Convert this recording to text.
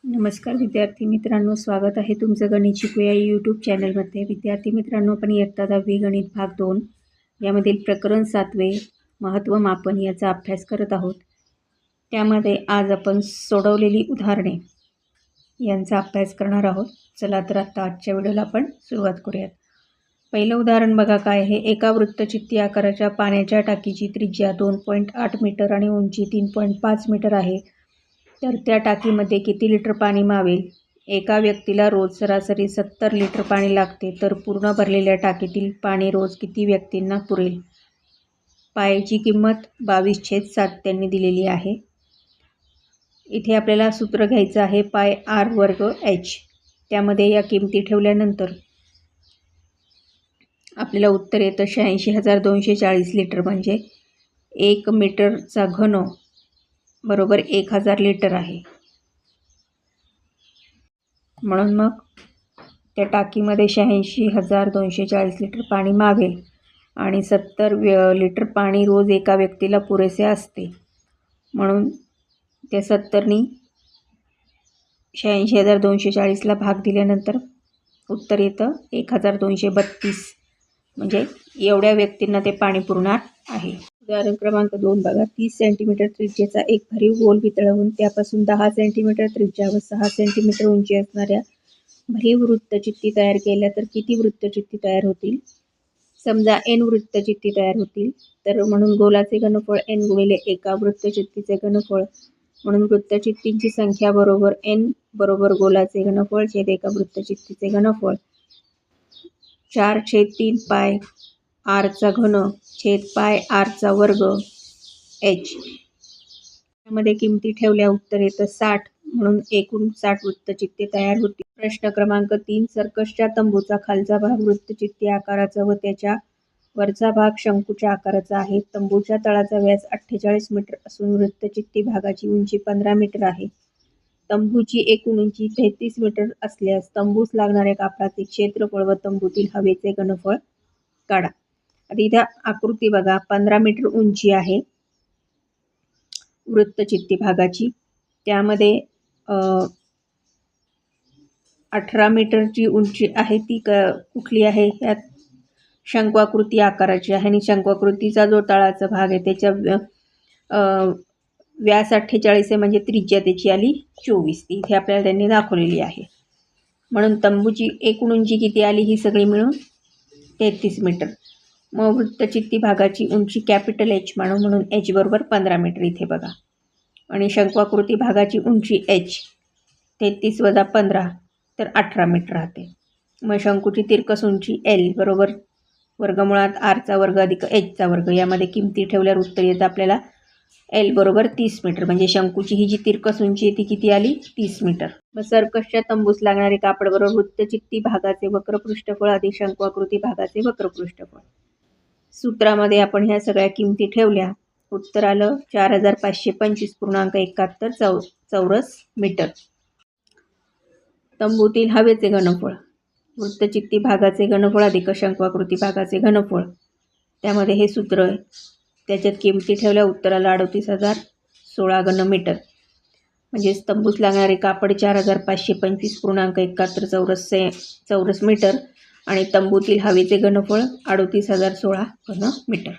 नमस्कार विद्यार्थी मित्रांनो, स्वागत आहे तुमचं गणित शिकूया यूट्यूब चॅनलमध्ये। विद्यार्थी मित्रांनो, आपण इयत्ता 10वी गणित भाग 2 यामधील प्रकरण 7वे महत्त्व मापन याचा अभ्यास करत आहोत। त्यामध्ये आज आपण सोडवलेली उदाहरणे यांचा अभ्यास करणार आहोत। चला तर आता आजच्या व्हिडिओला आपण सुरुवात करूयात। पहिलं उदाहरण बघा काय आहे। एका वृत्तचित्ती आकाराच्या पाण्याच्या टाकीची त्रिज्या 2.8 मीटर आणि उंची 3.5 मीटर आहे, तर त्या टाकीमध्ये किती लिटर पाणी मावेल? एका व्यक्तीला रोज सरासरी 70 लिटर पाणी लागते, तर पूर्ण भरलेल्या टाकीतील पाणी रोज किती व्यक्तींना पुरेल? पायाची किंमत 22/7 त्यांनी दिलेली आहे। इथे आपल्याला सूत्र घ्यायचं आहे पाय आर वर्ग एच। त्यामध्ये या किमती ठेवल्यानंतर आपल्याला उत्तर येतं 86,240 लिटर, म्हणजे 1 मीटरचा घन बरोबर 1000 लिटर आहे। म्हणून मग त्या टाकीमध्ये 86,240 लिटर पाणी मावेल आणि 70 लिटर पाणी रोज एका व्यक्तीला पुरेसे असते। म्हणून त्या 70नी 86,240ला भाग दिल्यानंतर उत्तर येतं 1232, म्हणजे एवढ्या व्यक्तींना ते पाणी पुरणार आहे। उदाहरण क्रमांक 2 बघा। 30 सेंटीमीटर त्रिज्येचा एक भरीव गोल वितळवून त्यापासून 10 सेंटीमीटर त्रिज्या व 6 सेंटीमीटर उंची असणाऱ्या भरीव वृत्तचित्ती तयार केल्या तर किती वृत्तचित्ती तयार होतील? समजा n वृत्तचित्ती तयार होतील, तर म्हणून गोलाचे घनफळ n गुणिले एका वृत्तचित्तीचे घनफळ, म्हणून वृत्तचित्तींची संख्या बरोबर n बरोबर गोलाचे घनफळ छेद एका वृत्तचित्तीचे घनफळ 4/3 पाय r चा घन छेद पाय r चा वर्ग h। यामध्ये किमती ठेवल्या उत्तर येतं 60, म्हणून एकूण 60 वृत्तचित्ते तयार होतील। प्रश्न क्रमांक 3। सर्कसच्या तंबूचा खालचा भाग वृत्तचित्ती आकाराचा व त्याच्या वरचा भाग शंकूच्या आकाराचा आहे। तंबूच्या तळाचा व्यास 48 मीटर असून वृत्तचित्ती भागाची उंची 15 मीटर आहे। तंबूची एकूण उंची 33 मीटर असल्यास तंबूस लागणाऱ्या कापडाचे क्षेत्रफळ व तंबूतील हवेचे घनफळ काढा। आता इथं आकृती बघा। 15 मीटर उंची आहे वृत्तचित्ती भागाची, त्यामध्ये 18 मीटरची उंची आहे, ती कुठली आहे? यात शंकवाकृती आकाराची आहे आणि शंकवाकृतीचा जो तळाचा भाग आहे त्याच्या व्यास 48 आहे, म्हणजे त्रिज्या त्याची आली 24, ती इथे आपल्याला त्यांनी दाखवलेली आहे। म्हणून तंबूची एकूण उंची किती आली? ही सगळी मिळून 33 मीटर। मग वृत्तचित्ती भागाची उंची कॅपिटल H मानू, म्हणून H बरोबर 15 मीटर इथे बघा। आणि शंकवाकृती भागाची उंची H 33 वजा 15 तर 18 मीटर राहते। मग शंकूची तिरकस उंची L बरोबर वर्गमुळात r चा वर्ग अधिक h चा वर्ग। यामध्ये किमती ठेवल्यावर उत्तर येतं आपल्याला L बरोबर 30 मीटर, म्हणजे शंकूची ही जी तिरकस उंची आहे ती किती आली? 30 मीटर। मग सर्कसच्या तंबूस लागणारे कापड बरोबर वृत्तचित्ती भागाचे वक्र पृष्ठफळ अधिक शंकवाकृती भागाचे वक्र पृष्ठफळ। सूत्रामध्ये आपण ह्या सगळ्या किमती ठेवल्या, उत्तर आलं 4525.71 चौरस मीटर। तंबूतील हवेचे घनफळ वृत्तचित्ती भागाचे घनफळ अधिक शंकवाकृती भागाचे घनफळ, त्यामध्ये हे सूत्र आहे, त्याच्यात किमती ठेवल्या उत्तर आलं 38,016 घन मीटर। म्हणजे तंबूस लागणारे कापड 4525.71 चौरस मीटर आणि तंबूतील हवेचे घनफळ 38,016 घन मीटर।